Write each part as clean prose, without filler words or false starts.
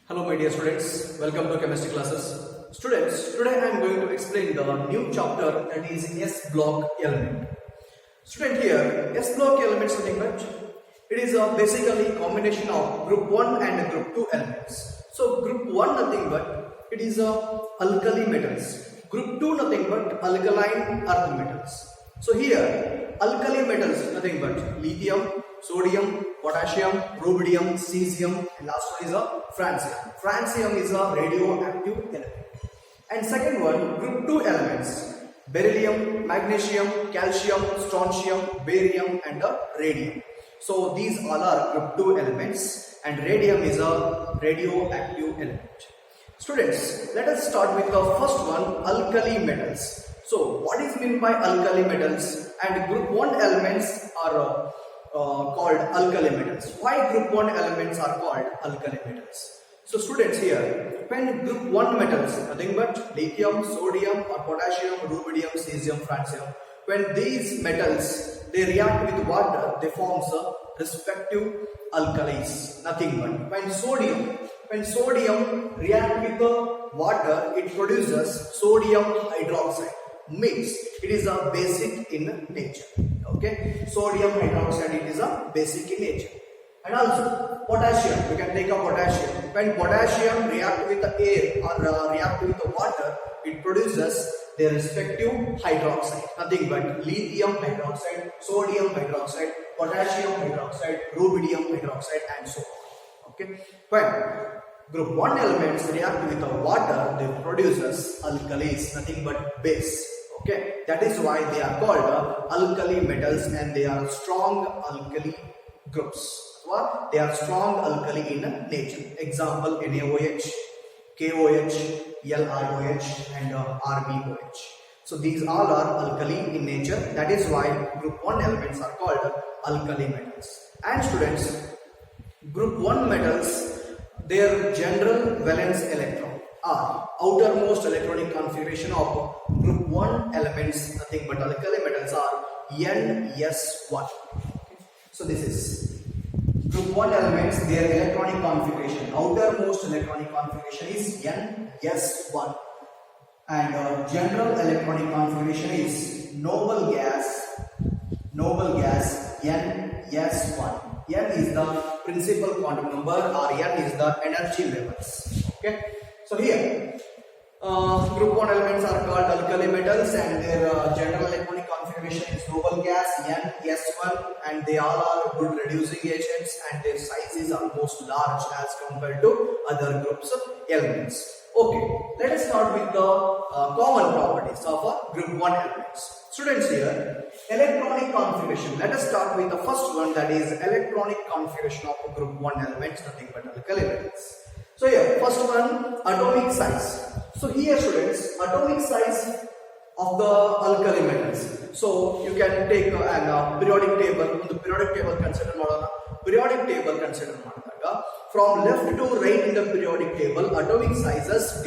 Hello my dear students, welcome to chemistry classes. Students, today I am going to explain the new chapter that is S block element. Student, here S block element is nothing but it is basically combination of group 1 and group 2 elements. So group 1 nothing but it is alkali metals. Group 2 nothing but alkaline earth metals. So here alkali metals nothing but lithium, sodium, potassium, rubidium, cesium, and last one is a francium. Francium is a radioactive element. And second one, group 2 elements: beryllium, magnesium, calcium, strontium, barium, and radium. So these all are group 2 elements, and radium is a radioactive element. Students, let us start with the first one, alkali metals. So what is meant by alkali metals? And group 1 elements are called alkali metals. Why group 1 elements are called alkali metals? So students, here when group 1 metals nothing but lithium, sodium or potassium, rubidium, cesium, francium, when these metals they react with water, they form the respective alkalis, nothing but when sodium react with the water, it produces sodium hydroxide, means it is a basic in nature. Okay, sodium hydroxide, it is a basic in nature. And also potassium, we can take a potassium. When potassium react with the air or react with the water, it produces their respective hydroxide, nothing but lithium hydroxide, sodium hydroxide, potassium hydroxide, rubidium hydroxide, and so on. Okay, when group 1 elements react with the water, they produces alkalis, nothing but base. Okay, that is why they are called alkali metals, and they are strong alkali groups. Well, they are strong alkali in nature. Example: NaOH, KOH, LiOH, and RbOH. So these all are alkali in nature. That is why group 1 elements are called alkali metals. And students, group 1 metals, their general valence electron or outermost electronic configuration of group 1 elements, nothing but alkali metals, are Ns1. So this is group 1 elements, their electronic configuration, outermost electronic configuration is Ns1, and general electronic configuration is noble gas Ns1. N is the principal quantum number, or N is the energy levels. Okay, so here group 1 elements are called alkali metals, and their general electronic configuration is noble gas Ns1, and they all are good reducing agents, and their size is almost large as compared to other groups of elements. Okay, let us start with the common properties of group 1 elements. Students, here electronic configuration. Let us start with the first one, that is electronic configuration of group 1 elements, nothing but alkali metals. So here first one, atomic size. So here students, atomic size of the alkali metals. So you can take an periodic table. The periodic table consider from left to right in the periodic table, atomic sizes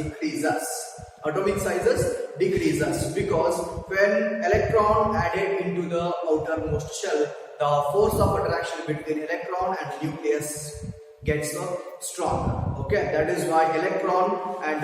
decreases because when electron added into the outermost shell, the force of attraction between electron and nucleus gets stronger. Okay, that is why electron and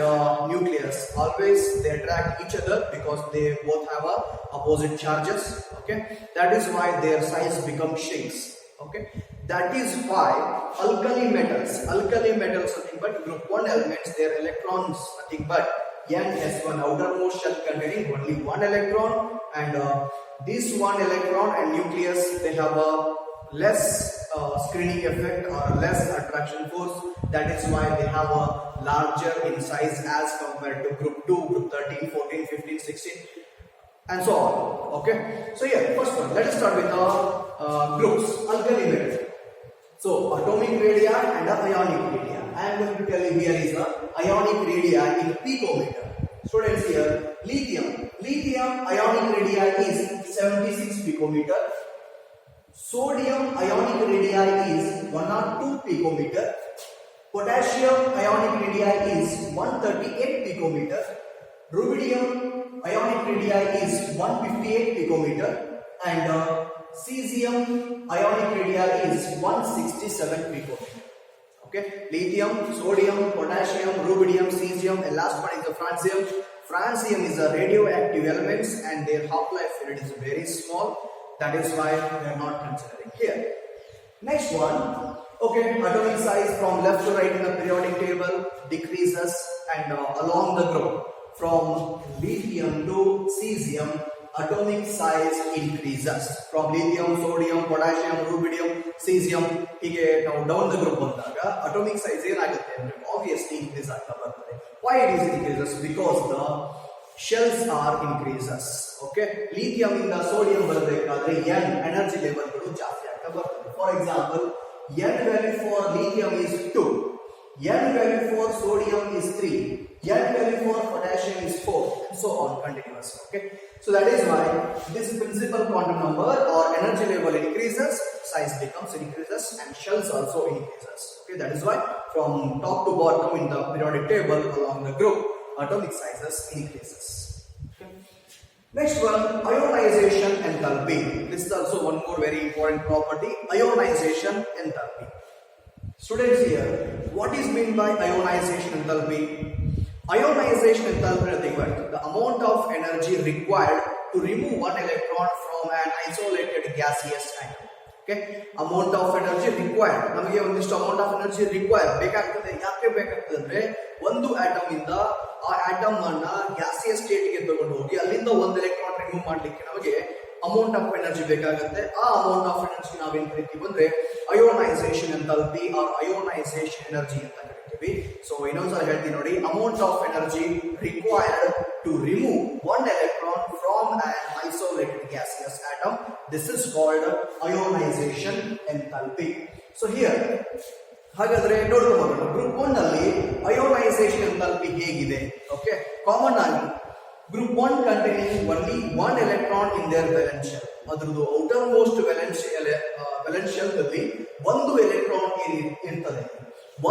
nucleus always they attract each other, because they both have opposite charges. Okay, that is why their size shrinks. Okay, that is why alkali metals nothing but group 1 elements, their electrons nothing but Ns1, outermost shell containing only one electron, and this one electron and nucleus, they have a less screening effect or less attraction force. That is why they have a larger in size as compared to group 2, group 13, 14, 15, 16, and so on. Okay, so here first one, let us start with the groups alkali metal. So atomic radii and ionic radii. I am going to tell you here is the ionic radii in picometer. Students, here lithium ionic radii is 76 picometer. Sodium ionic radii is 102 picometer. Potassium ionic radii is 138 picometer. Rubidium ionic radii is 158 picometer, and cesium ionic radii is 167 picometer. Okay, lithium, sodium, potassium, rubidium, cesium, and last one is the francium. Francium is a radioactive elements and their half-life period is very small. That is why we are not considering here. Next one, okay, atomic size from left to right in the periodic table decreases and along the group from lithium to cesium atomic size increases. From lithium, sodium, potassium, rubidium, cesium hige ನಾವು down the group ಬಂದಾಗ atomic size ಏನಾಗುತ್ತೆ ಅಂದ್ರೆ obviously increase ಆಗ್ತಾ ಬರ್ತದೆ. Why it is increases? Because the shells are increases. Okay, lithium ಇಂದ sodium ಬರಬೇಕಾದ್ರೆ n energy level ಗಳು ಜಾಸ್ತಿ ಆಗ್ತಾ ಬರ್ತದೆ. For example, n value for lithium is 2, n value for sodium is 3, n value for potassium is 4, and so on continuously. Okay, so that is why this principal quantum number or energy level increases, size becomes increases, and shells also increases. Okay, that is why from top to bottom in the periodic table along the group atomic sizes increases. Okay. Next one, ionization enthalpy. This is also one more very important property, ionization enthalpy. Students here, what is meant by ionization enthalpy? Ionization enthalpy is nothing but the amount of energy required to remove one electron from an isolated gaseous atom. Okay, amount of energy required. ನಮಗೆ ಒಂದಿಷ್ಟು amount of energy required ಬೇಕಾಗ್ತದೆ. ಯಾಕೆ ಬೇಕಾಗ್ತದೆ ಅಂದ್ರೆ ಒಂದು atom ಇಂದ ಆ atom ಅನ್ನ ಗ್ಯಾಸಿಯಸ್ ಸ್ಟೇಟ್ ಗೆ ತಗೊಂಡು ಹೋಗಿ ಅಲ್ಲಿಂದ ಒಂದು ಎಲೆಕ್ಟ್ರಾನ್ ರಿಮೂವ್ ಮಾಡ್ಲಿಕ್ಕೆ ನಮಗೆ ಅಮೌಂಟ್ ಆಫ್ ಎನರ್ಜಿ ಬೇಕಾಗುತ್ತೆ. ಆ ಅಮೌಂಟ್ ಆಫ್ ಎನರ್ಜಿ ನಾವೇನ್ ಕರಿತೀವಿ ಅಂದ್ರೆ ionisation enthalpy or ionisation energy ಅಂತ ಕರಿತೀವಿ. ಸೊ ಇನ್ನೊಂದ್ಸಲ ಹೇಳ್ತೀನಿ ನೋಡಿ, amount of energy required to remove one electron from an isolated gaseous atom. This is called ionization enthalpy. So here ಹಾಗಾದ್ರೆ ನೋಡ್ಕೊಳ್ಳೋಣ ಗ್ರೂಪ್ 1 ನಲ್ಲಿ ಅಯೋನೈಸೇಷನ್ ಎಂಥಾಲ್ಪಿ ಹೇಗಿದೆ. ಓಕೆ, ಕಾಮನ್ ಆಗಿ group 1 containing only one electron in their valence shell. ಅದರದ್ದು outer most valence shell ನಲ್ಲಿ ಒಂದು electron ಇರ್ತದೆ.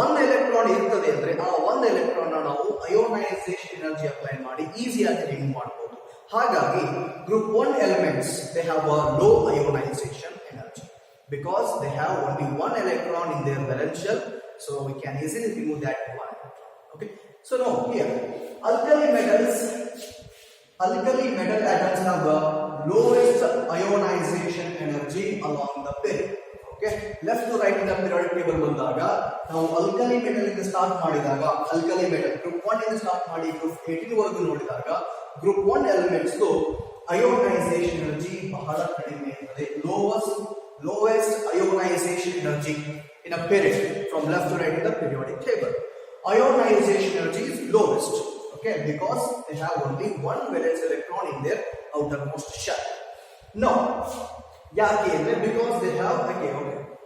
One electron ಇರ್ತದೆ ಅಂದ್ರೆ ಆ ಒಂದು ಎಲೆಕ್ಟ್ರಾನ್ ನಾವು ಅಯೋನೈಸೇಷನ್ ಎನರ್ಜಿ ಅಪ್ಲೈ ಮಾಡಿ ಈಸಿಯಾಗಿ ರಿಮೂವ್ ಮಾಡಬಹುದು. ಹಾಗಾಗಿ group 1 elements they have a low ionization energy because they have only one electron in their valence shell, so we can easily remove that one electron. Okay, so now here alkali metal atoms have the lowest ionization energy along the period. Okay, left to right in the periodic table ಬಂದಾಗ ನಾವು alkali metal ಇಂದ start ಮಾಡಿದಾಗ alkali metal group 1 ಇಂದ start ಮಾಡಿ group 18 ವರೆಗೂ ನೋಡಿದಾಗ group 1 elements ದು ionization energy ಬಹಳ ಕಡಿಮೆ ಇರುತ್ತದೆ. lowest ionization energy in a period from left to right in the periodic table. Ionization energy is lowest, okay, because they have only one valence electron in their outermost shell. Now,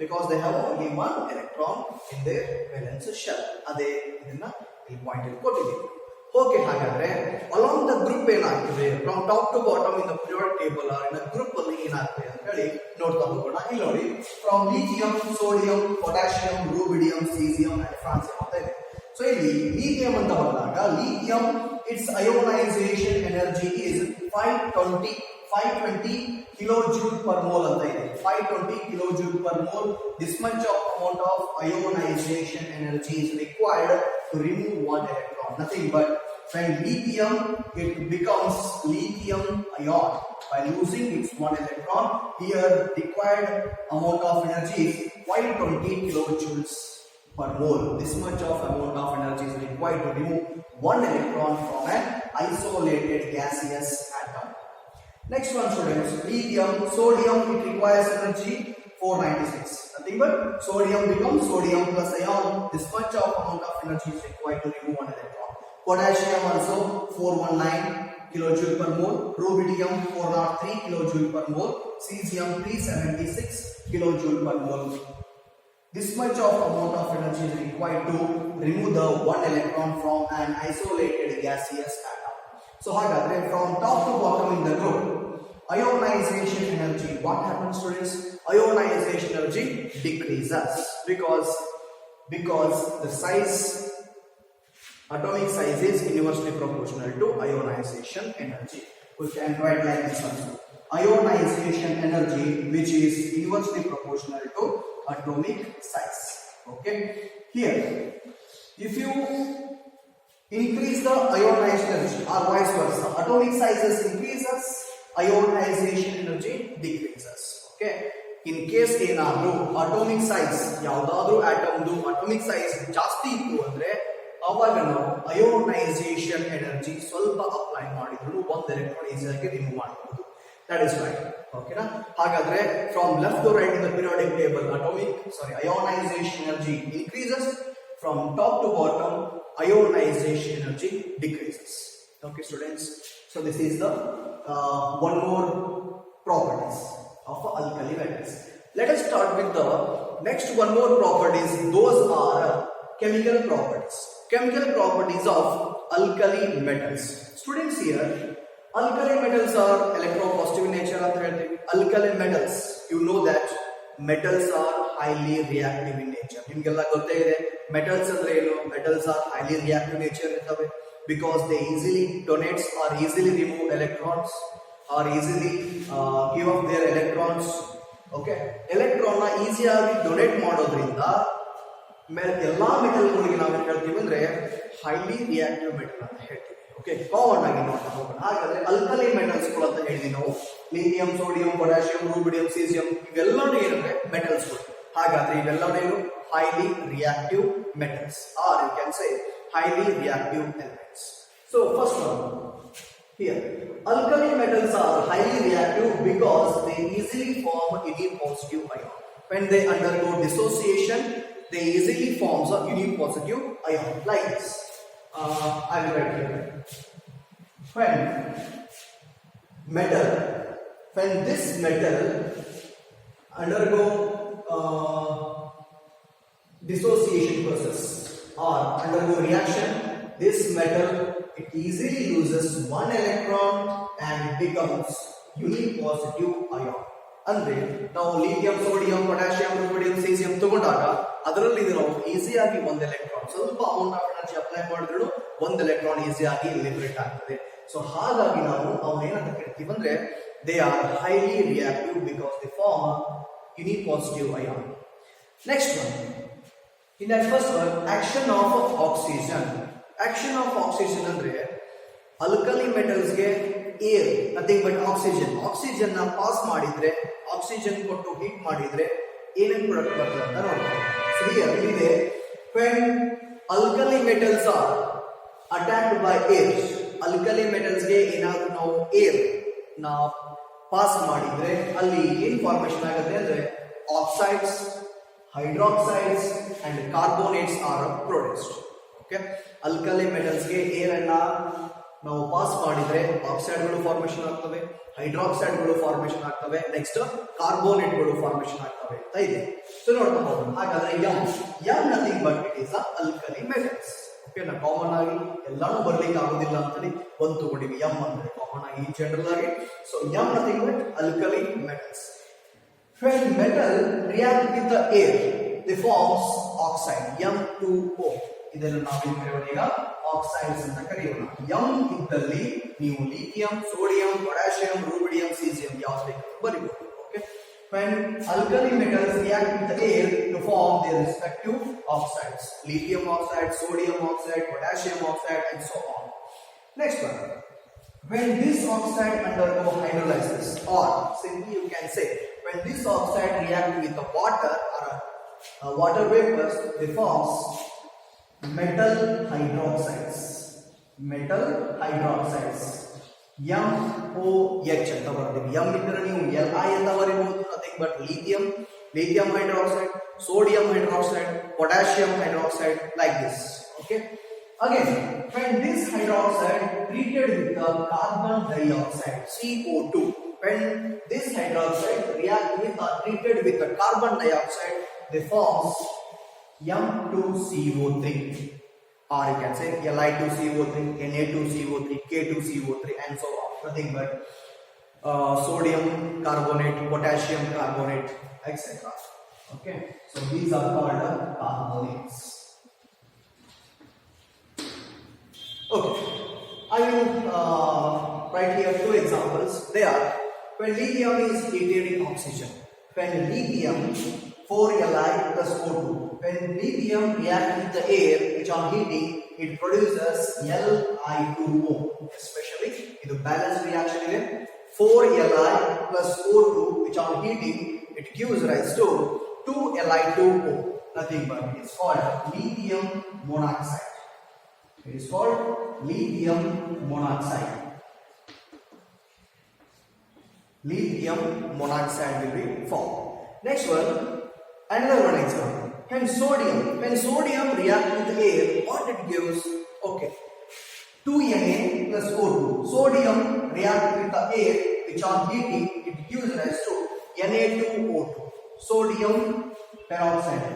because they have only one electron in their valence shell. ಅದೇ ಇದನ್ನ ಈ point ಅಲ್ಲಿ ಕೊಟ್ಟಿದ್ದೀವಿ. Okay, ಹಾಗಾದ್ರೆ along the group ಏನಾಗ್ತದೆ from top to bottom in the periodic table or in a group ಅಲ್ಲಿ ಏನಾಗ್ತದೆ ಅಂತ ಹೇಳಿ ನೋಡ್ತಾ ಹೋಗೋಣ. ಇಲ್ಲಿ ನೋಡಿ, from lithium, sodium, potassium, rubidium, cesium and francium ಅಂತ ಇದೆ. ಸೊ ಇಲ್ಲಿ lithium ಅಂತ ಬಂದಾಗ lithium its ionization energy is 520 kilojoule per mole ಅಂತ ಇದೆ. 520 kilojoule per mole. This much of amount of ionization energy is required to remove one electron. Nothing but when lithium it becomes lithium ion by losing its one electron. Here required amount of energy is 520 kilojoules per mole. This much of amount of energy is required to remove one electron from an isolated gaseous atom. Next one, students, lithium, sodium, it requires energy 496. Nothing but sodium becomes sodium plus ion. This much of amount of energy is required to remove one electron. Potassium also 419 kilojoule per mole. Rubidium 403 kilojoule per mole. Cesium 376 kilojoule per mole. This much of amount of energy is required to remove the one electron from an isolated gaseous atom. So hagadre from top to bottom in the group, ionization energy, what happens, students? Ionization energy decreases because the size, atomic size is inversely proportional to ionization energy. We can write like this also. Ionization energy which is inversely proportional to atomic size. Okay, here if you increase the ionization energy or vice versa, atomic sizes increases, ionization energy decreases. Okay, in case ಏನಾದರೂ atomic size ಯಾವುದಾದರೂ atomದು atomic size ಜಾಸ್ತಿ ಇತ್ತು ಅಂದ್ರೆ ಅವಾಗ ನಾವು ionization energy ಸ್ವಲ್ಪ apply ಮಾಡಿದ್ರು ಒಂದು ಎಲೆಕ್ಟ್ರಾನ್ ಈಸಿಯಾಗಿ ರಿಮೂವ್ ಮಾಡಬಹುದು. That is right. Okay na? ಹಾಗಾದ್ರೆ from left to right in the periodic table ionization energy increases, from top to bottom ionization energy decreases. Okay students, so this is the one more properties of alkali metals. Let us start with the next one more properties. Those are chemical properties. Chemical properties of alkali metals. Students, here alkali metals are electropositive in nature. Alkali metals, you know that metals are highly reactive in nature. ನಿಮಗೆಲ್ಲ ಗೊತ್ತೇ ಇದೆ metals ಅಂದ್ರೆ ಏನು? Metals are highly reactive nature ಇರ್ತವೆ because they easily donates or easily remove electrons or easily give up their electrons. Okay, electron ನ ಈಸಿಯಾಗಿ donate ಮಾಡೋದ್ರಿಂದ ಎಲ್ಲಾ ಮೆಟಲ್ ಗಳಿಗೆ ನಾವು ಏನು ಹೇಳ್ತೀವಿ ಅಂದ್ರೆ highly reactive metal ಅಂತ ಹೇಳ್ತೀವಿ. ಓಕೆ, ಕಾಮನ್ ಆಗಿ ನೋಡ್ತಾ ಹೋಗೋಣ. ಹಾಗಾದ್ರೆ ಅಲ್ಕಲಿ ಮೆಟಲ್ಸ್ ಗಳು ಅಂತ ಹೇಳಿದ್ವಿ ನಾವು. Lithium, sodium, potassium, rubidium, caesium ಇವೆಲ್ಲವೂ ಏನಂದ್ರೆ ಮೆಟಲ್ಸ್ ಗಳು. ಹಾಗಾದ್ರೆ ಇವೆಲ್ಲವೂ ಏನು? highly reactive metals, or you can say highly reactive elements. So first one here, alkali metals are highly reactive because they easily form any positive ion. When they undergo dissociation, they easily forms a unique positive ion like this. I will write here. When this metal undergo dissociation process or undergo reaction, this metal it easily loses one electron and becomes unique positive ion. ಅಂದ್ರೆ ನಾವು lithium, sodium, potassium, rubidium, caesium ತಗೊಂಡಾಗ ಅದರಲ್ಲಿ ನಾವು ಈಸಿಯಾಗಿ ಒಂದು electron ಸ್ವಲ್ಪ amount of energy apply ಮಾಡಿದ್ರು ಒಂದು ಎಲೆಕ್ಟ್ರಾನ್ ಈಸಿಯಾಗಿ ಲಿಬರೇಟ್ ಆಗ್ತದೆ. ಸೊ ಹಾಗಾಗಿ ನಾವು ಅವನೇನಂತ ಕರಿತೀವಿ ಅಂದ್ರೆ they are highly reactive because they form unique positive ion. Next one, in that first one, action of oxygen. Action of oxygen ಅಂದ್ರೆ alkali metals ಗೆ air nothing but oxygen ನ ಪಾಸ್ ಮಾಡಿದ್ರೆ, ಆಕ್ಸಿಜನ್ ಕೊಟ್ಟು ಹೀಟ್ ಮಾಡಿದ್ರೆ ಏನೇನು product ಬರ್ತದೆ ಅಂತ ನೋಡ್ತೀವಿ. ಸೊ ಹಿಯರ್ ಇದೆ, when alkali metals are attacked by air, alkali metals ಗೆ ಏನಾದರೂ ನಾವು air ನ ಪಾಸ್ ಮಾಡಿದ್ರೆ ಅಲ್ಲಿ ಏನು ಫಾರ್ಮೇಷನ್ ಆಗುತ್ತೆ ಅಂದ್ರೆ oxides, hydroxides and carbonates are produced. Okay, alkali metals ಗೆ air ಅನ್ನ ನಾವು ಪಾಸ್ ಮಾಡಿದ್ರೆ ಆಕ್ಸೈಡ್ ಗಳು ಫಾರ್ಮೇಷನ್ ಆಗ್ತವೆ, ಹೈಡ್ರಾಕ್ಸೈಡ್ ಗಳು ಫಾರ್ಮೇಷನ್ ಆಗ್ತವೆ, ನೆಕ್ಸ್ಟ್ ಕಾರ್ಬೋನೇಟ್ ಗಳು ಫಾರ್ಮೇಷನ್ ಆಗ್ತವೆ ಅಂತ ಇದೆ. ಸೊ ನೋಡ್ತಾ ಹೋಗೋಣ. ಹಾಗಾದ್ರೆ m nothing but it is a alkali metals. Okay, ನಾವು ಕಾಮನ್ ಆಗಿ ಎಲ್ಲಾನು ಬರ್ಲಿಕ್ಕೆ ಆಗೋದಿಲ್ಲ ಅಂತೇಳಿ ಒಂದು ತಗೊಂಡಿವಿ. m ಅಂದ್ರೆ ಕಾಮನ್ ಆಗಿ ಜನರಲ್ ಆಗಿ. So m nothing but alkali metals. When metal react with the air, they forms oxide M2O. ಇದನ್ನು ನಾವು ಏನು ಕರೆಯೋಣ ಈಗ? ಆಕ್ಸೈಡ್ಸ್ ಅಂತ ಕರೆಯೋಣ. M ಇದ್ದಲ್ಲಿ ನೀವು lithium, sodium, potassium, rubidium, caesium ಯಾವುದು ಬೇಕಾದ್ರೂ ಬರೀಬಹುದು. Okay, when alkali metals react with the air to form their respective oxides, lithium oxide, sodium oxide, potassium oxide and so on. Next one, when this oxide undergo hydrolysis, or simply you can say when this oxide react with the water or water vapors, they forms metal hydroxides. MOH ಅಂತ ಬರ್ತೀವಿ. M ಇದ್ರೆ ನೀವು Li ಅಂತ ಬರೀಬಹುದು. nothing but lithium hydroxide, sodium hydroxide, potassium hydroxide like this. Okay, again when this hydroxide treated with the carbon dioxide CO2, when this hydroxide react with or treated with the carbon dioxide, they forms M2CO3, or you can say Li2CO3, Na2CO3, K2CO3 and so on. Nothing but sodium carbonate, potassium carbonate, etc. Okay, so these are called carbonates. Okay, I will write here two examples. They are when lithium is heated in oxygen. When lithium 4Li plus O2, when when lithium reacts with the air which on heating it produces Li2O. Especially ಇದು balance reaction ಇದೆ 4Li plus O2 which on heating it gives rise to 2Li2O. Nothing but it is called lithium monoxide. It is called lithium monoxide. Lithium monoxide will be formed. Next one, another one example. When sodium reacts with air, what it gives? Okay, 2Na plus O2. Sodium reacts with the air which on heating it gives rise to Na2O2. Sodium peroxide.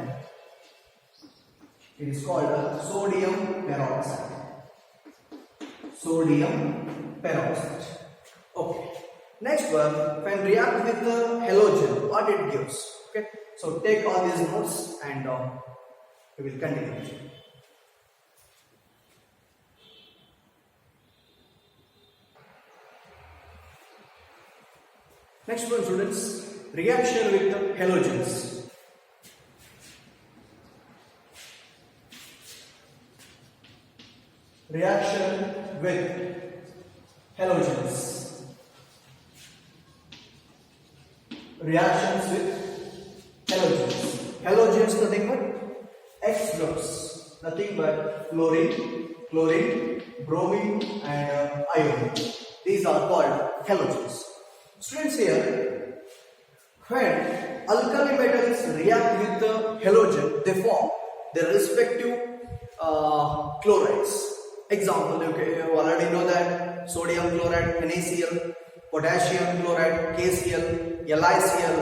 It is called sodium peroxide. Sodium peroxide. Okay. Next one, when react with the halogen, what it gives? Okay. So take all these notes and we will continue. Next one, students, reaction with the halogens. Reaction with halogens. Reactions with halogens. Halogens nothing but X groups. Nothing but chlorine, bromine and iodine. These are called halogens. Students, here when alkali metals react with the halogen, they form their respective chlorides. Example, you already know that sodium chloride NaCl, potassium chloride KCl, LiCl,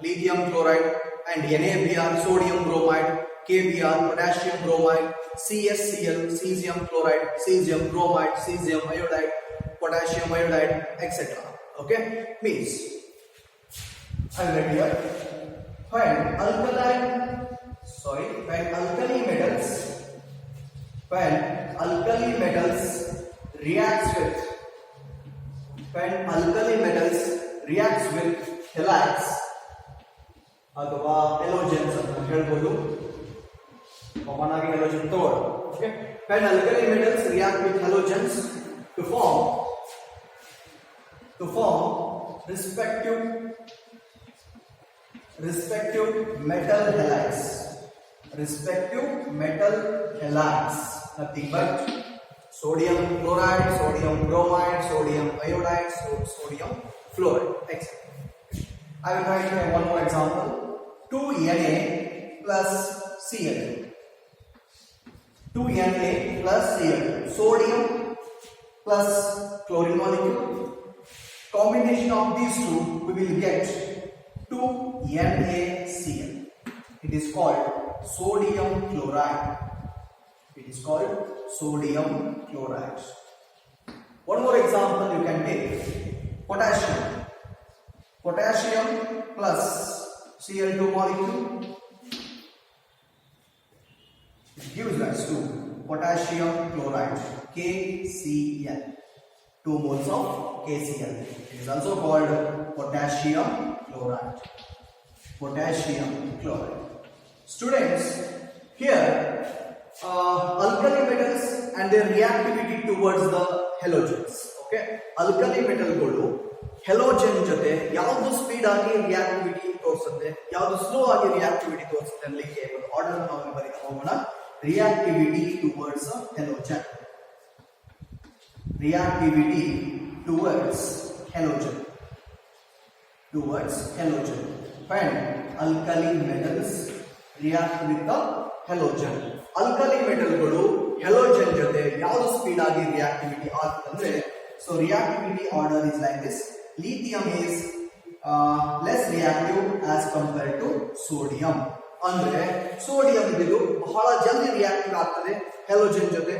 lithium chloride, and NaBr, sodium bromide, KBr, potassium bromide, CSCl, cesium chloride, cesium bromide, cesium iodide, potassium iodide, etc. Okay, means I will write here. When alkali metals reacts with halides ಅಥವಾ halogens ಅಂತ ಹೇಳ್ಬೋದು. Common ಆಗಿ halogen ತಗೊಳ್ಳೋಣ. Okay, when alkali metals react with halogens to form respective metal halides. Nothing but sodium chloride, sodium bromide, sodium iodide, sodium fluoride, etc. I will write here one more example. 2Na plus Cl. 2Na plus Cl. Sodium plus chlorine molecule. Combination of these two, we will get 2NaCl. It is called sodium chloride. One more example you can take. Potassium plus Cl2 molecule. It gives rise to potassium chloride, KCl. 2 moles of KCl. It is also called potassium chloride. Students, here alkali metals and their reactivity towards the halogens. Okay, alkali metal ಗಳು halogen ಜೊತೆ ಯಾವುದು speed ಆಗಿ reactivity ತೋರಿಸುತ್ತೆ, ಯಾವುದು slow ಆಗಿ reactivity ತೋರಿಸುತ್ತೆ ಅನ್ನಲಿಕ್ಕೆ ಒಂದು order ನಾವು ಬರೀತಾ ಹೋಗೋಣ. Reactivity towards halogen. Reactivity towards halogen. When alkali metals react with the halogen. Alkali metal ಗಳು halogen ಜೊತೆ ಯಾವುದು ಸ್ಪೀಡ್ ಆಗಿ reactivity ಆಗುತ್ತಂದ್ರೆ, so reactivity order is like this. Lithium is less reactive as compared to sodium. ಅಂದ್ರೆ sodium ಇದು ಬಹಳ ಜಲ್ದಿ reactive ಆಗ್ತದೆ halogen ಜೊತೆ,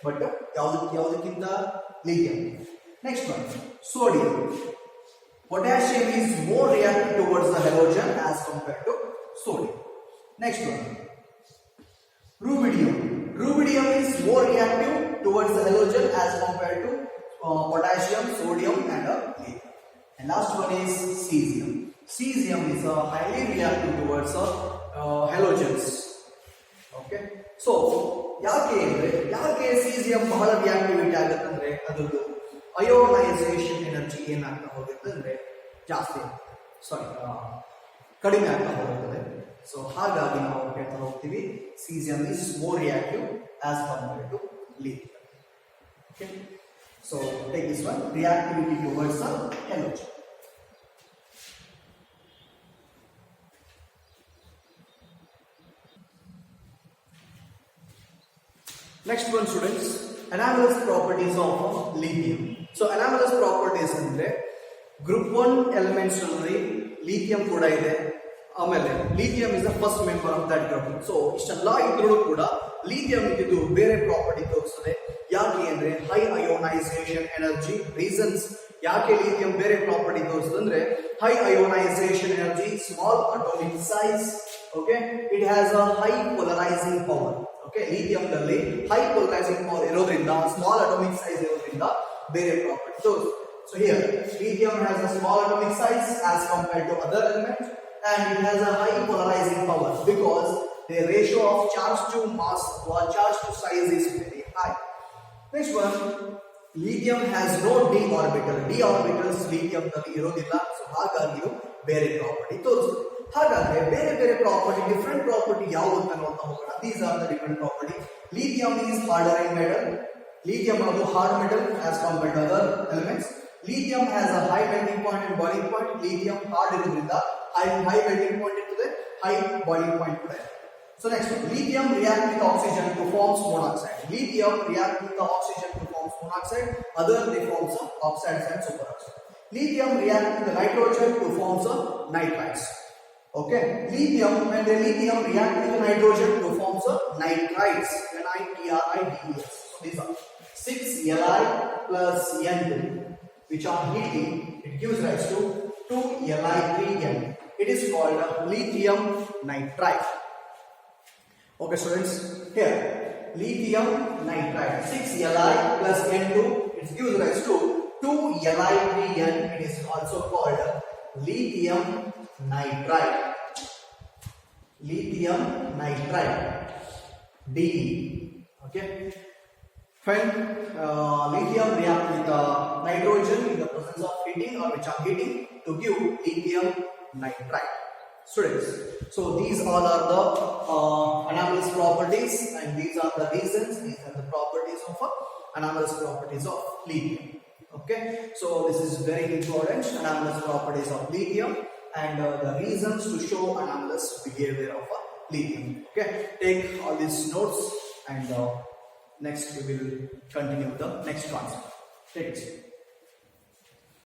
but ಯಾವುದಕ್ಕಿಂತ lithium. Next one, sodium. Potassium is more reactive towards the halogen as compared to sodium. Next one, rubidium. Rubidium is more reactive towards the halogen as compared to potassium, sodium and lithium. And last one is cesium. Cesium is highly reactive towards halogens. Okay, so ಯಾಕೆ caesium ಬಹಳ reactivity ಆಗುತ್ತೆ ಅಂದ್ರೆ ಅದರದ್ದು ionisation energy ಏನಾಗ್ತಾ ಹೋಗುತ್ತೆ ಅಂದ್ರೆ ಜಾಸ್ತಿ ಕಡಿಮೆ ಆಗ್ತಾ ಹೋಗುತ್ತದೆ. ಸೊ ಹಾಗಾಗಿ ನಾವು ಹೇಳ್ತಾ ಹೋಗ್ತೀವಿ caesium is more reactive as compared to lithium. Okay, so take this one, reactivity towards the halogen. Next one students, anomalous properties of lithium. So anomalous properties ಅಂದ್ರೆ ಗ್ರೂಪ್ 1 ಎಲಿಮೆಂಟ್ಸ್ ನಲ್ಲಿ ಲಿಥಿಯಂ ಕೂಡ ಇದೆ. ಆಮೇಲೆ lithium is the first member of that group. So ಇಷ್ಟೆಲ್ಲ ಇದ್ರೂ ಕೂಡ lithium ಇದು ಬೇರೆ ಪ್ರಾಪರ್ಟಿ ತೋರಿಸ್ತದೆ. ಯಾಕೆ ಅಂದ್ರೆ ಹೈ ಅಯೋನೈಸೇಷನ್ ಎನರ್ಜಿ. ರೀಸನ್ಸ್ ಯಾಕೆ ಲಿಥಿಯಂ ಬೇರೆ ಪ್ರಾಪರ್ಟಿ ತೋರಿಸ್ತದೆ ಅಂದ್ರೆ high ionisation energy, small atomic size. Okay, it has a high polarising power. Okay, lithium ನಲ್ಲಿ ಹೈ ಪೋಲರೈಸಿಂಗ್ ಪವರ್ ಇರೋದ್ರಿಂದ, ಸ್ಮಾಲ್ ಅಟೋಮಿಕ್ ಸೈಜ್ ಇರೋದ್ರಿಂದ ಬೇರೆ ಪ್ರಾಪರ್ಟಿ ತೋರಿಸ್ತದೆ. So here lithium has a small atomic size as compared to other elements, and it has a high polarizing power because the ratio of charge to mass or charge to size is very high. Next one, lithium has no d orbital. D orbitals lithium ನಲ್ಲಿ ಇರೋದಿಲ್ಲ. So ಹಾಗಾಗಿ ಬೇರೆ property ತೋರಿಸುತ್ತೆ. ಹಾಗಾದ್ರೆ ಬೇರೆ ಬೇರೆ property, different property ಯಾವುದು ಅಂತ ನೋಡ್ತಾ ಹೋಗೋಣ. These are the different property. Lithium is harder in metal. Lithium is a hard metal as compared to other elements. Lithium has a high melting point and boiling point. Lithium hard ಇರೋದ್ರಿಂದ high melting point ಇರ್ತದೆ, high boiling point ಕೂಡ ಇದೆ. So next one, lithium react with oxygen to forms monoxide. Lithium react with the oxygen to forms monoxide. Other they forms of oxides and superoxide. Lithium react with the nitrogen to forms of nitrides. Okay, when the lithium react with the nitrogen to forms of nitrides. Nitrides. So these are 6Li plus N2. Which on heating it gives rise to 2Li3N. It is called lithium nitride. Okay students, here lithium nitride 6Li plus N2, it gives rise to 2Li3N. It is also called lithium nitride. Lithium nitride De. Okay, when lithium react with nitrogen in the presence of heating or which are heating to give lithium nitride. Students, so these all are the anomalous properties, and these are the reasons, these are the properties of anomalous properties of lithium. Okay, so this is very important, anomalous properties of lithium and the reasons to show anomalous behavior of lithium. Okay, take all these notes and next we will continue the next concept. Take it.